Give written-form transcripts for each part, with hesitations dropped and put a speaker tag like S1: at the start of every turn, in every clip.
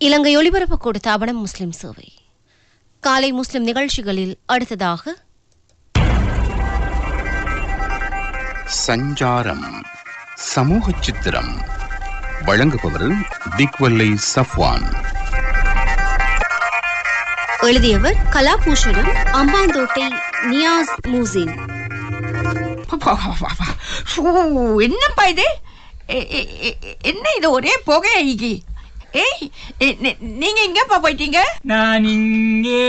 S1: இலங்கை ஒலிபரப்பு கூட்டத்தாபனம் முஸ்லிம் சேவை காலை முஸ்லிம் நிகழ்ச்சிகளில் அடுத்ததாக
S2: சஞ்சாரம் சமூக சித்திரம் வழங்குபவர் திக்வல்லை சஃப்வான்.
S1: எழுதியவர் கலாபூஷணம் அம்பாந்தோட்டை நியாஸ் மூசின்.
S3: என்னப்பா இது? என்ன இது ஒரே புகையாகி? நீங்க எங்கப்பா போயிட்டீங்க?
S4: நான் இங்கே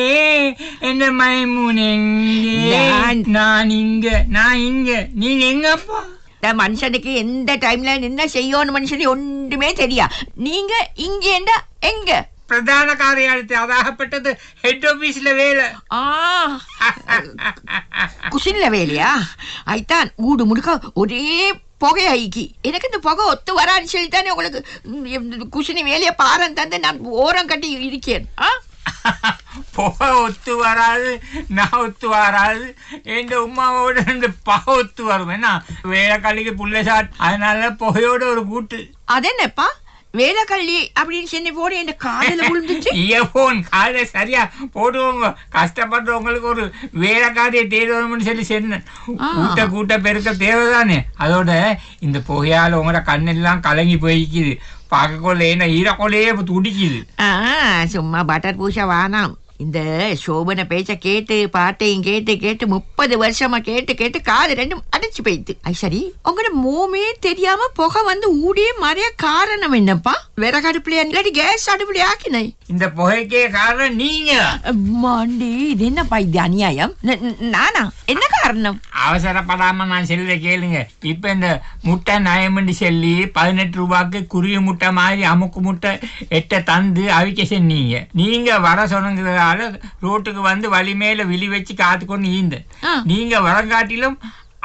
S4: என்ன மைமூன் எங்கே? நான் இங்க நீங்க எங்கப்பா?
S3: இந்த மனுஷனுக்கு எந்த டைம்ல என்ன செய்யணும் மனுஷனுக்கு ஒன்றுமே தெரியா. நீங்க இங்க எங்க?
S4: பிரதான காரியாலயத்தை அதாகப்பட்டது ஹெட் ஆபீஸ்ல வேலை.
S3: குசின்ல வேலையா? ஐத்தான் ஊடு முடுக்க ஒரே புகையாகி. எனக்கு இந்த புகை ஒத்து வரான்னு சொல்லித்தானே உங்களுக்கு குசினி வேலையை பாரம் தந்து நான் ஓரம் கட்டி இருக்கேன்.
S4: புகை ஒத்து வராது, நான் ஒத்து வராது, என் உமாவோட இந்த பகை ஒத்து வரும். என்ன வேலை கல்லிக்கு புள்ள சாட், அதனால புகையோட ஒரு கூட்டு.
S3: அது என்னப்பா வேலைக்கல்லி அப்படின்னு சொன்ன போட என் காதல விழுந்துச்சு.
S4: இயர்போன் காதை சரியா போடுவோங்க, கஷ்டப்படுறவங்களுக்கு ஒரு வேலைக்காரியை தேடுவோம்னு சொல்லி சொன்னேன். கூட்ட பெருக்க தேவைதானே. அதோட இந்த புகையால உங்களோட கண்ணெல்லாம் கலங்கி போய்க்குது. பார்க்கக்கொள்ள என்ன ஈரக்கொள்ளையே துடிக்குது.
S3: சும்மா பட்டர் பூசா வானாம். இந்த சோபனை பேச்ச கேட்டு பாட்டையும் கேட்டு 30 வருஷமா கேட்டு காது ரெண்டும் அடைச்சு போயிடுது. சரி, உங்களோட மோமே தெரியாம புகை வந்து ஊடியே மறைய காரணம் என்னப்பா? விறகடுப்புல இல்லாட்டி கேஸ் அடுப்புல ஆக்கினை?
S4: இந்த புகைக்கே காரணம் நீங்க.
S3: மாண்டி, இது என்னப்பா இது அநியாயம்? நானா? என்ன காரணம்?
S4: அவசரப்படாம நான் செல்வ கேளுங்க. இப்ப இந்த முட்டை நயமண்டி சொல்லி 18 ரூபாய்க்கு குருவி முட்டை மாதிரி அமுக்கு முட்டை 8 தந்து அவிக்க சொன்னீங்க. நீங்க வர சொன்னதுனால ரோட்டுக்கு வந்து வழி மேல விழி வச்சு காத்து கொண்டு ஈந்த. நீங்க வரங்காட்டிலும்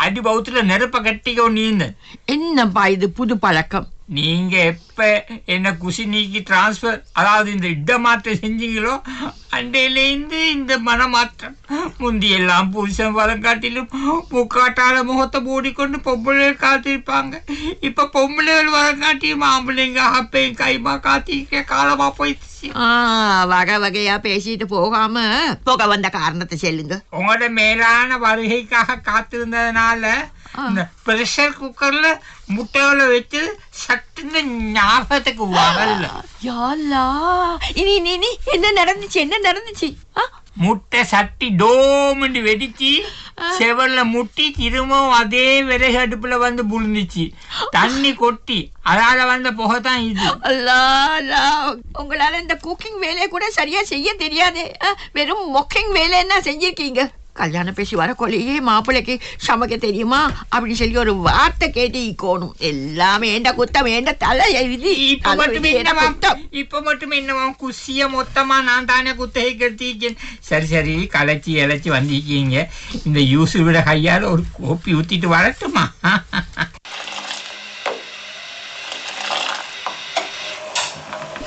S4: அடி பௌத்துல நெருப்ப கட்டிக்கொண்டு ஈந்த.
S3: என்னப்பா இது புது பழக்கம்?
S4: நீங்க எப்ப என்ன குசினிக்கு டிரான்ஸ்பர், அதாவது இந்த இடமாற்றம் செஞ்சீங்களோ அண்டையிலேருந்து இந்த மனமாற்றம். முந்தியெல்லாம் புருஷன் வரங்காட்டிலும் முக்காட்டால முகத்தை மூடிக்கொண்டு பொம்பளைகள் காத்திருப்பாங்க. இப்ப பொம்பளைகள் வரங்காட்டியும் ஆம்பளைங்க அப்பையும் கைமா காத்திருக்க காலமா போயிடுச்சு.
S3: வகை வகையா பேசிட்டு போகாம புகை வந்த காரணத்தை சொல்லுங்க.
S4: உங்களோட மேலான வருகைக்காக காத்திருந்ததுனால இந்த பிரஷர் குக்கர்ல முட்டைகளை வச்சு சட்டுன்னு ஞாபகத்துக்கு வரல.
S3: என்ன நடந்துச்சு?
S4: முட்டை சட்டி டோமண்டி வெடிச்சு செவல்ல முட்டி திரும்பவும் அதே விறகு அடுப்புல வந்து புழுந்துச்சு. தண்ணி கொட்டி அதால வந்த புகை தான் இது.
S3: உங்களால இந்த குக்கிங் வேலையை கூட சரியா செய்ய தெரியாது. வெறும் மொக்கிங் வேலை என்ன செஞ்சிருக்கீங்க? கல்யாணம் பேசி வரக்கொள்ளையே மாப்பிள்ளைக்கு சமைக்க தெரியுமா அப்படின்னு சொல்லி ஒரு வார்த்தை கேட்டு இக்கோணும். எல்லாமே ஏண்ட குத்தம், ஏண்ட தலை எழுதி.
S4: இப்ப மட்டும் என்னவா குசிய மொத்தமா நான் தானே குத்தகை கட்டிக்கேன். சரி கலைச்சி இழைச்சி வந்திருக்கீங்க. இந்த யூசு விட கையால ஒரு கோப்பி ஊத்திட்டு வரட்டுமா?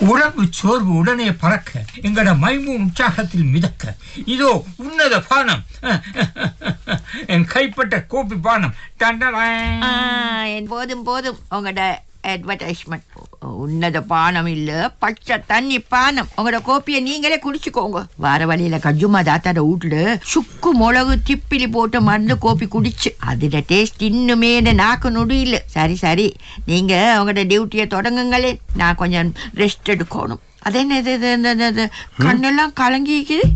S4: உடம்பு சோர்வு உடனே பறக்க, எங்கட மைமூன் உற்சாகத்தில் மிதக்க, இதோ உன்னத பானம், என் கைப்பட்ட கோப்பி பானம்.
S3: போதும் உங்களோட அட்வர்டைஸ்மெண்ட். உன்னத பானம் இல்ல, பச்சை தண்ணி பானம். உங்களோட கோப்பியை நீங்களே குடிச்சுக்கோங்க. வர வழியில கஜுமா தாத்தாட வீட்டுல சுக்கு மிளகு திப்பிலி போட்டு மருந்து கோப்பி குடிச்சு அதோட டேஸ்ட் இன்னுமே நாக்கு நொடியில. சரி, நீங்க உங்களோட டியூட்டியை தொடங்குங்களே. நான் கொஞ்சம் ரெஸ்ட் எடுக்கணும். அது என்ன கண்ணெல்லாம் கலங்கிக்குது?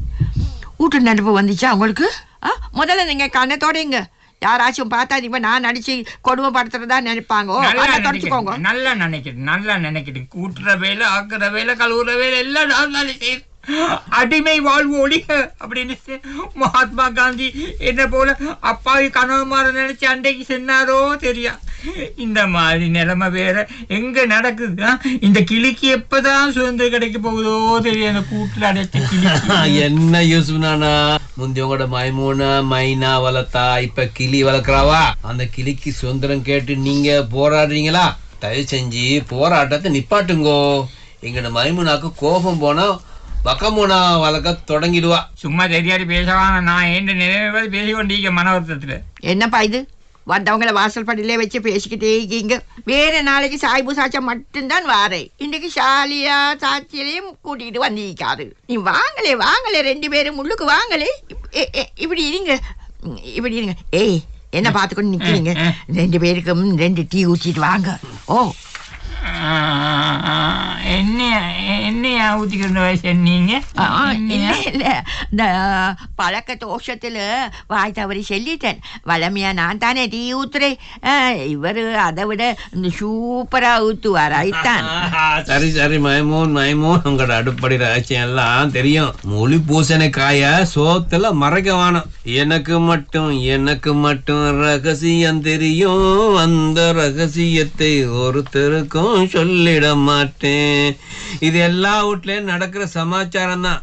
S3: வீட்டு நடுப்பு வந்துச்சா உங்களுக்கு? முதல்ல நீங்க கண்ணை தொடங்க. யாராச்சும் பார்த்தா இப்ப நான் நடிச்சு கொடுமைப்படுத்துறதா நினைப்பாங்க.
S4: நல்லா நினைக்கிறேன். கூட்டுற வேலை, ஆக்குற வேலை, கழுவுற வேலை எல்லாம் நான் செய்யறேன். அடிமை வாழ்வு ஒழிக அப்படின்னு மகாத்மா காந்தி என்ன போல அப்பாவி கனவுமார நினைச்சு அன்றைக்கு சொன்னாரோ தெரியா. இந்த மாதிரி நிலைமை வேற எங்க நடக்குது? இந்த கிளிக்கு எப்பதான் சுதந்திரம் கிடைக்க போகுதோ தெரியும். அந்த கூட்டுல அடைச்ச கிளி
S5: என்ன யூசுனானா, முந்தியவங்களோட மைமூனா மைனா வளர்த்தா இப்ப கிளி வளர்க்கறாவா? அந்த கிளிக்கு சுதந்திரம் கேட்டு நீங்க போராடுறீங்களா? தயவு செஞ்சு போராட்டத்தை நிப்பாட்டுங்கோ. எங்கட மைமூனாக்கு கோபம் போனா பக்கமுனா வளர்க்க தொடங்கிடுவா.
S4: சும்மா தெரியாது பேசவான. நான் ஏன் நிறைய பேசிக்கொண்டீங்க மன வருத்தத்துல.
S3: என்னப்பா இது? வந்தவங்களை வாசல் படியிலே வச்சு பேசிக்கிட்டே இருக்கீங்க. வேற நாளைக்கு சாய்பு சாச்சா மட்டும்தான் வாரேன். இன்னைக்கு ஷாலியா சாட்சியிலையும் கூட்டிகிட்டு வந்திருக்காரு. நீ வாங்களே 2 பேரும் உள்ளுக்கு வாங்களே. இப்படி இருங்க. ஏய், என்ன பார்த்துக்கொண்டு நிக்கிறீங்க? 2 பேருக்கும் 2 டீ ஊற்றிட்டு வாங்க. ஓ,
S4: என்னையா ஊத்திக்கிற சொன்னீங்க?
S3: இல்ல, இந்த பழக்க தோஷத்துல வாய் தவறி சொல்லிட்டேன். வளமையா நான் தானே டீ ஊத்துறேன். இவரு அதை விட இந்த சூப்பரா ஊத்துவார். ஆயிட்டான்.
S5: சரி மைமூன் உங்களோட அடுப்படி ரகசியம் எல்லாம் தெரியும். மொழி பூசணிக்காய சோத்துல மறைக்க வேணும். எனக்கு மட்டும் ரகசியம் தெரியும். அந்த ரகசியத்தை ஒருத்தருக்கும் சொல்லிட மாட்டேன். இது எல்லா வீட்லயும் நடக்கிற சமாச்சாரம் தான்.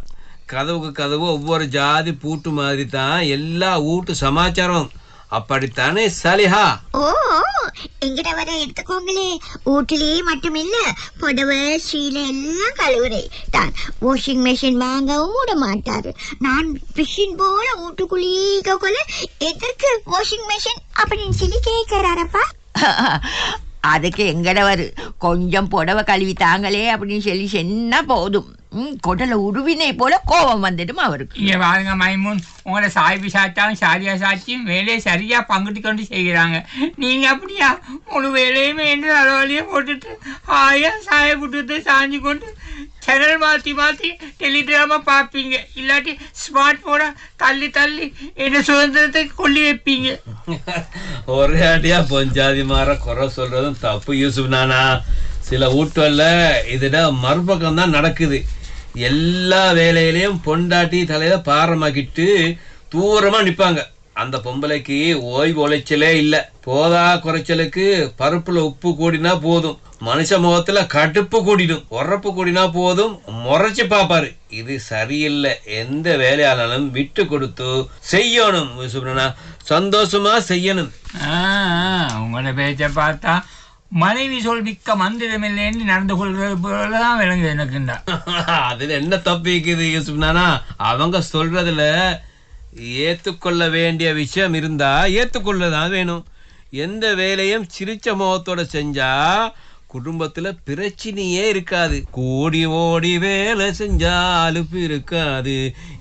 S5: கதவுக்கு கதவு ஒவ்வொரு ஜாதி பூட்டு மாதிரி தான் எல்லா வீட்டு சமாச்சாரம். அப்படித்தானே சாலிஹா?
S6: ஓ, எங்கிட்ட வர எடுத்துக்கோங்களே. வீட்டிலேயே மட்டும் இல்ல, புடவை சீலை எல்லாம் கழுவுறே தான். வாஷிங் மெஷின் வாங்கவும் விட மாட்டாரு. நான் மிஷின் போல வீட்டுக்குள்ளேயே கொள்ள எதற்கு வாஷிங் மெஷின் அப்படின்னு சொல்லி கேட்கிறாரப்பா.
S3: அதுக்கு எங்கடவர் கொஞ்சம் புடவை கழுவி தாங்களே அப்படின்னு சொல்லி சொன்னா போதும். கொடல உருவினை போல கோபம் வந்துடும் அவருக்கு.
S4: இங்க பாருங்க மைமூன், உங்களை சாய்பு சாச்சாலும் சாரியா சாட்சியும் வேலையை சரியா பங்கிட்டு கொண்டு செய்கிறாங்க. நீங்க அப்படியா முழு வேலையுமே என்று அளவழியே போட்டுட்டு ஆயா சாய விட்டு சாஞ்சு கொண்டு சேனல் மாற்றி டெலிகிராமா பார்ப்பீங்க. இல்லாட்டி ஸ்மார்ட் போனை தள்ளி என்ன சுதந்திரத்தை கொல்லி வைப்பீங்க.
S5: ஒரே அடியா பொஞ்சாதி மாற குறை சொல்றதும் தப்பு யூசுப் நானா. சில வீட்டுல இதுட மறுபக்கம் தான் நடக்குது. எல்லா வேலையிலையும் பொண்டாட்டி தலையில பாரமாக்கிட்டு தூரமா நிப்பாங்க. அந்த பொம்பளைக்கு ஓய்வு உழைச்சலே இல்ல. போதா குறைச்சலுக்கு பருப்புல உப்பு கூடினா போதும், மனுஷ முகத்துல கடுப்பு கூடிடும். உரப்பு கூடினா போதும், முறைச்சு பாப்பாரு. இது சரியில்லை. எந்த வேலையானாலும் விட்டு கொடுத்து செய்யணும். சந்தோஷமா செய்யணும்.
S4: உங்களோட பேச்ச பார்த்தா மனைவி சொல் மிக்க மந்திரமில்லைன்னு நடந்து கொள்றது போலதான் விளங்குது எனக்குண்டா.
S5: அதுல என்ன தப்பு இருக்குது யூசுப் நானா? அவங்க சொல்றதுல ஏத்துக்கொள்ள வேண்டிய விஷயம் இருந்தா ஏத்துக்கொள்ளதான் வேணும். எந்த வேலையும் சிரிச்ச முகத்தோட செஞ்சா குடும்பத்துல பிரச்சனையே இருக்காது. கூடி ஓடி வேலை செஞ்சா அலுப்பு இருக்காது.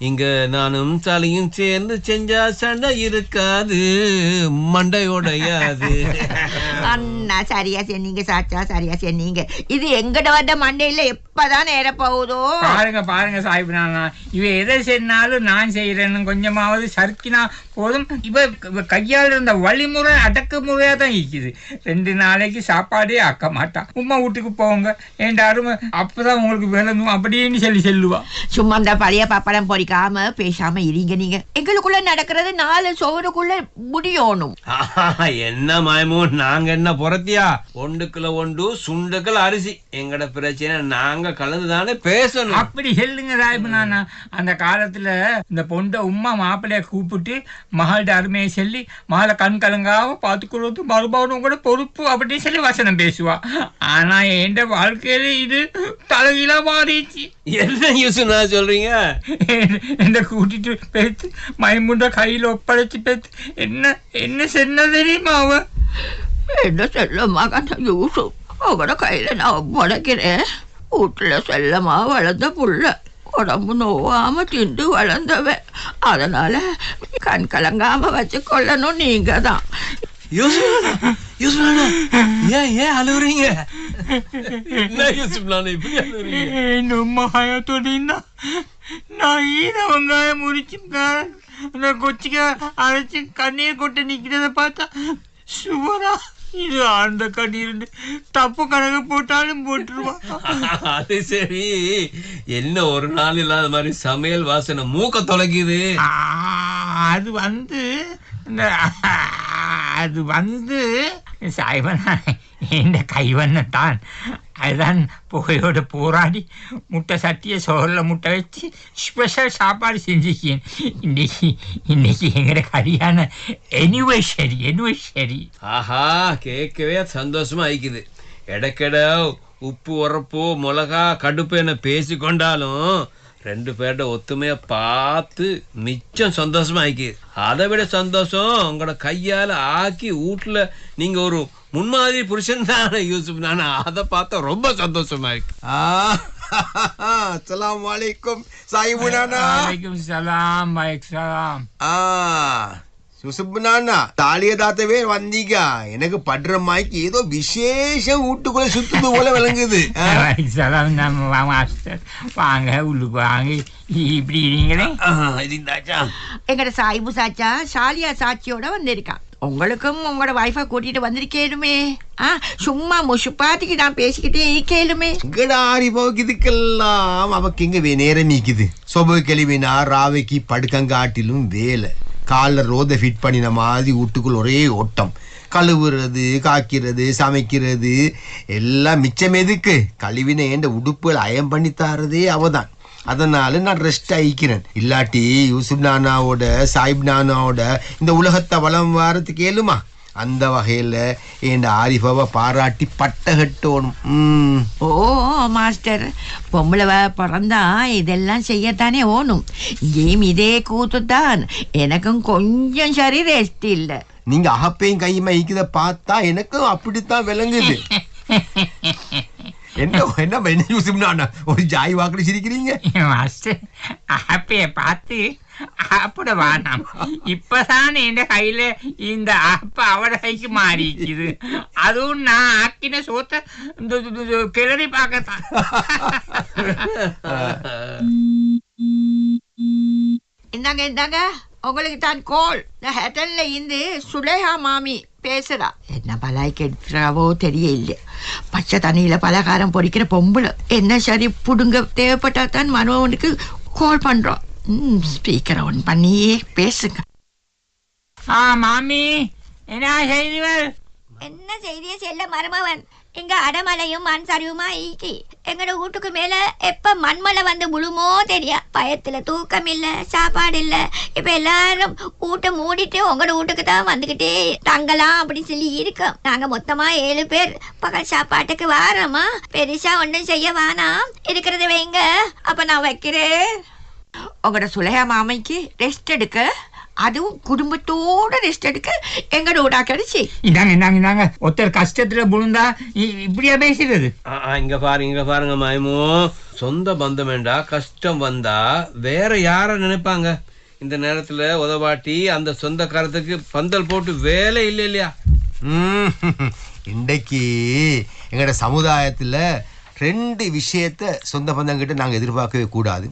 S5: இங்க நானும் தலையும் சேர்ந்து செஞ்சா சண்டை இருக்காது, மண்டையோடையாது.
S3: அண்ணா சரியா சொன்னீங்க சாச்சா, சரியா சொன்னீங்க. இது எங்கட வந்த மண்டையில எப்பதான் நேர போகுதோ.
S4: பாருங்க சாஹிப் நானா, இவ எதை செய்யினாலும் நான் செய்யறேன்னு கொஞ்சமாவது சறுக்கினா போதும். இவ கையால் இருந்த வழிமுறை அடக்குமுறையா தான் இருக்குது. 2 நாளைக்கு சாப்பாடே ஆக்க மாட்டான். உமா வீட்டுக்கு போங்க என்றாரும், அப்பதான் உங்களுக்கு விளங்கும் அப்படின்னு சொல்லி சொல்லுவா.
S3: சும்மா இந்த பழைய பாப்படம் பொறிக்காம பேசாம இருங்க. நீங்க எங்களுக்குள்ள நடக்கிறது 4 சோறுக்குள்ள முடியணும்.
S5: என்ன மைமூன், நாங்க என்ன புறத்தியா? 1 கிலோ சுண்டுக்கள் அரிசி. எங்கட பிரச்சனை நாங்க கலந்துதானே பேசணும்.
S4: அப்படி சொல்லுங்க சாஹிப் நானா. அந்த காலத்துல இந்த பொண்டை உமா மாப்பிள்ளைய கூப்பிட்டு மகளோட அருமையை சொல்லி மகளை கண் கலங்காம பார்த்துக்கொள்வது மறுபவனும் கூட பொறுப்பு அப்படின்னு சொல்லி வசனம் பேசுவா. ஆனா என் வாழ்க்கையில இது தலைகீழா மாறிச்சு.
S5: என்ன யூஸ் நான் சொல்றீங்க?
S3: என்ன கூட்டிட்டு பேத்து மைமுண்ட கையில ஒப்படைச்சு பேத்து என்ன சென்ன தெரியுமா? அவ என்ன செல்லமா கண்ட யூசு அவட கையில நான் ஒப்படைக்கிறேன். வீட்டுல செல்லமா வளர்ந்த புள்ள, உடம்பு நோவாம திண்டு வளர்ந்தவ. அதனால கண் கலங்காம வச்சு கொள்ளணும் நீங்க தான்.
S5: ஏன் அழுவுறீங்க?
S3: நான் ஈர வெங்காயம் முறிச்சுங்க அந்த கொச்சிக்க அரைச்சு கண்ணீர் கொண்டு நிக்கிறத பார்த்தா சுவரா இது அந்த கண்ணீர் தப்பு கணக்கு போட்டாலும் போட்டுருவான்.
S5: அது சரி, என்ன ஒரு நாள் இல்லாத மாதிரி சமையல் வாசனை மூக்க தொலைக்குது.
S3: அது வந்து சாய்வனா என் கைவண்ணத்தான். அதுதான் புகையோட போராடி முட்டை சட்டியை சோறுல முட்டை வச்சு ஸ்பெஷல் சாப்பாடு செஞ்சுக்கேன். இன்னைக்கு எங்கட கரியான எனிவர்சரி.
S5: ஆஹா, கேட்கவே சந்தோஷமா ஆயிக்குது. இடைக்கிட உப்பு உரப்பு மிளகா கடுப்பு என்ன பேசி கொண்டாலும் ரெண்டு பேர்ட ஒத்துமைய பார்த்து மிச்சம் சந்தோஷமா ஆக்கி. அதை விட சந்தோஷம் உங்களோட கையால ஆக்கி வீட்டுல நீங்க ஒரு முன்மாதிரி புருஷன் தான் யூசுப். நான் அதை பார்த்தா ரொம்ப சந்தோஷமா இருக்கு.
S7: Assalamualaikum Saibu Nana.
S4: Waalaikumsalam, baik salam.
S7: Yusuf நானா தாலிய தாத்தவே வந்தீங்க. எனக்கு படுற மாய்க்கு ஏதோ விசேஷம் வீட்டுக்குள்ள சுத்துது போல விளங்குது.
S4: Baik salam, nama master. வாங்க உள்ளுக்கு வாங்க. இப்படி இருக்கீங்களே.
S5: இதுதாச்சா
S3: எங்கட சாயிபு சாச்சா சாலியா சாட்சியோட வந்திருக்கான். உங்களுக்கும் உங்களோட வைஃபை கூட்டிட்டு வந்திருக்கேனுமே. சும்மா முஷுப்பாத்திக்கு நான் பேசிக்கிட்டே இருக்கேனுமே.
S7: ஆரி போக்கு இதுக்கெல்லாம் அவக்கு எங்க நேரம் நீக்குது. சொப கிளவினா ராவைக்கு படுக்கங்காட்டிலும் வேலை. காலில் ரோதை ஃபிட் பண்ணின மாதிரி வீட்டுக்குள் ஒரே ஓட்டம். கழுவுறது, காக்கிறது, சமைக்கிறது எல்லாம் மிச்சம் எதுக்கு? கழுவின ஏண்ட உடுப்புகள் அயம் பண்ணி தாரதே அவதான். அதனால நான் ரெஸ்ட் ஆகிக்கிறேன். இல்லாட்டி யூசுப் நானாவோட சாயிப் நானாவோட இந்த உலகத்தை வளம் வாரத்துக்கு ஏழுமா? அந்த வகையில என் ஆரிஃபாவை பாராட்டி பட்ட கட்டணும்.
S3: ஓ மாஸ்டர், பொம்பளை பிறந்தா இதெல்லாம் செய்யத்தானே ஓணும். இங்கேயும் இதே கூத்துத்தான். எனக்கும் கொஞ்சம் சரி ரெஸ்ட் இல்லை.
S7: நீங்க அகப்பையும் கையுமா இக்கித பார்த்தா எனக்கும் அப்படித்தான் விளங்குது. என்ன யூசுப் நானா ஒரு ஜாய் வாக்குல சிரிக்கிறீங்க?
S4: மாஸ்டர் அப்பைய பார்த்து அப்பட வானாம். இப்பதான் என் கையில இந்த அப்ப அவட கைக்கு மாறிக்குது. அதுவும் நான் ஆக்கின சோத்த கிளறி பார்க்கத்தான்.
S3: இந்தாங்க இந்தாங்க, உங்களுக்கு தான் கோல். ஹெட்டன்ல இருந்து சுலேஹா மாமி பேசுறா. என்ன பலாய்க்கு எடுத்துறாவோ தெரியல. பச்சை தண்ணியில பலகாரம் பொடிக்கிற பொம்பளை. என்ன சரி புடுங்க தேவைப்பட்டா தான் மனோவனுக்கு கால் பண்றோம். ஸ்பீக்கர் ஆன் பண்ணியே பேசுங்க.
S4: மாமி என்ன செய்திகள்?
S6: என்ன செய்திய செல்ல மருமவன்? இங்க அடமலையும் மண் சரிவுமா ஈக்கி. எங்கட வீட்டுக்கு மேல எப்ப மண்மலை வந்து முழுமோ தெரியா. பயத்துல தூக்கம் இல்ல, சாப்பாடு இல்ல. இப்ப எல்லாரும் வீட்டை மூடிட்டு உங்களோட வீட்டுக்கு தான் வந்துகிட்டே தங்கலாம் அப்படி சொல்லி இருக்கோம். நாங்க மொத்தமா 7 பேர் பகல் சாப்பாட்டுக்கு வாரோமா. பெருசா ஒன்றும் செய்ய வேணாம், இருக்கிறத வைங்க. அப்ப நான் வைக்கிறேன்.
S3: உங்களோட சுலேஹா மாமிக்கு ரெஸ்ட் எடுக்க, அதுவும் குடும்பத்தோட ரெஸ்ட் எடுக்க எங்கட ஊடா கிடைச்சி.
S4: இந்தாங்க இந்தாங்க இந்தாங்க. ஒருத்தர் கஷ்டத்துல புழுந்தா இப்படியா பேசுறது?
S5: இங்க பாருங்க மாயமோ. சொந்த பந்தம் வேண்டா, கஷ்டம் வந்தா வேற யார நினைப்பாங்க? இந்த நேரத்துல உதவாட்டி அந்த சொந்த காரத்துக்கு பந்தல் போட்டு வேலை இல்லை இல்லையா?
S7: இன்றைக்கு எங்கட சமுதாயத்துல 2 விஷயத்த சொந்த பந்தங்கிட்ட நாங்க எதிர்பார்க்கவே கூடாது.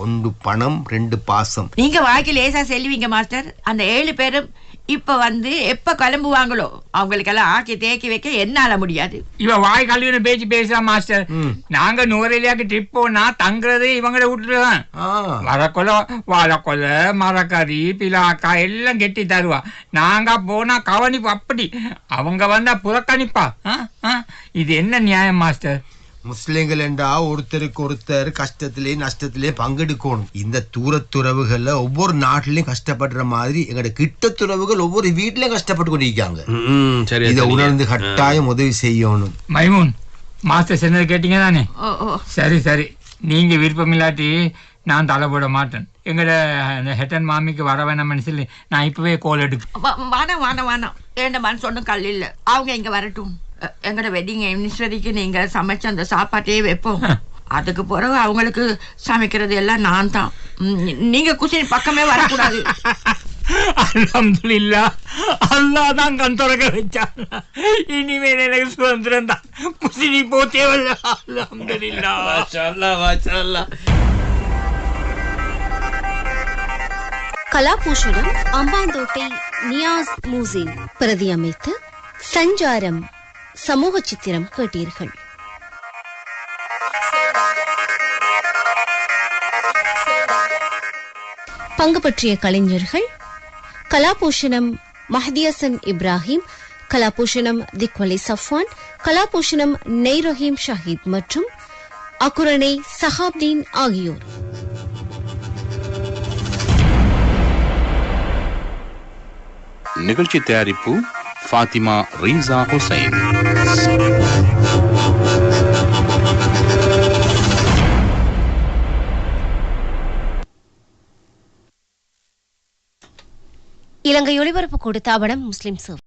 S7: 1 பணம், 2 பாசம்.
S3: நீங்க வாய்க்கு லேசா செல்வீங்க மாஸ்டர். அந்த 7 பேரும் இப்ப வந்து எப்ப கிளம்புவாங்களோ அவங்களுக்கெல்லாம் ஆக்கி தேக்கி வைக்க என்னால முடியாது.
S4: இவ வாய் கல்வின பேச்சு பேசலாம் மாஸ்டர். நாங்க நூறேலியாக்கு ட்ரிப் போனா தங்குறது இவங்கட வீட்டுலதான். வரக்கொலை வாழைக்கொலை மரக்கறி பிலாக்கா எல்லாம் கெட்டி தருவா. நாங்க போனா கவனிப்பு அப்படி, அவங்க வந்தா புறக்கணிப்பா. இது என்ன நியாயம் மாஸ்டர்?
S7: முஸ்லிம்கள் என்றா ஒருத்தருக்கு ஒருத்தர் கஷ்டத்திலே நஷ்டத்திலே பங்கெடுக்கணும். இந்த தூரத்துறவுகள்ல ஒவ்வொரு நாட்டிலையும் கஷ்டப்படுற மாதிரி எங்கட கிட்டத்துறவுகள் ஒவ்வொரு வீட்லயும் கஷ்டப்பட்டு கொண்டிருக்காங்க. இதை உணர்ந்து கட்டாயம் உதவி செய்யணும்.
S4: மைமூன் மாஸ்டர் சொன்னது கேட்டீங்க தானே? சரி சரி, நீங்க விருப்பம் இல்லாட்டி நான் தலை போட மாட்டேன். எங்கட ஹெட்டன் மாமிக்கு வர வேணாம்னு சொல்லி நான் இப்பவே கோல் எடுக்க.
S3: வானம் ஏண்ட மனசு ஒன்றும் கல் இல்ல. அவங்க இங்க வரட்டும். எங்கட வெட்டிங் அனிவர்சரிக்கு நீங்க சமைச்ச அந்த சாப்பாட்டையே வைப்போம். அதுக்கு பிறகு அவங்களுக்கு சமைக்கிறது எல்லாம் நான் தான். நீங்க குசினி பக்கமே வரக்கூடாது.
S4: அல்ஹம்துலில்லாஹ், அல்லாஹ் தான் கண் திறக்க வச்சான். இனிமேல் எனக்கு சுதந்திரம் தான். குசினி போத்தேவல்ல. அல்ஹம்துலில்லாஹ்.
S5: மாஷாஅல்லாஹ் மாஷாஅல்லாஹ்.
S1: கலாபூஷணம் அம்பாந்தோட்டை நியாஸ் மூசின் பிரதி அமைத்து சஞ்சாரம் சமூக சித்திரம் கேட்டீர்கள். பங்கு பற்றிய கலைஞர்கள் கலாபூஷணம் மஹதியசன் இப்ராஹிம், கலாபூஷணம் திக்வலை சஃப்வான், கலாபூஷணம் நெய்ரஹீம் ஷஹீத் மற்றும் அக்குரணை சஹாப்தீன் ஆகியோர்.
S2: நிகழ்ச்சி தயாரிப்பு ஃபாத்திமா ரீசா ஹுசைன்.
S1: இலங்கை ஒலிபரப்பு கூட்டு தாபனம் முஸ்லிம் சேவை.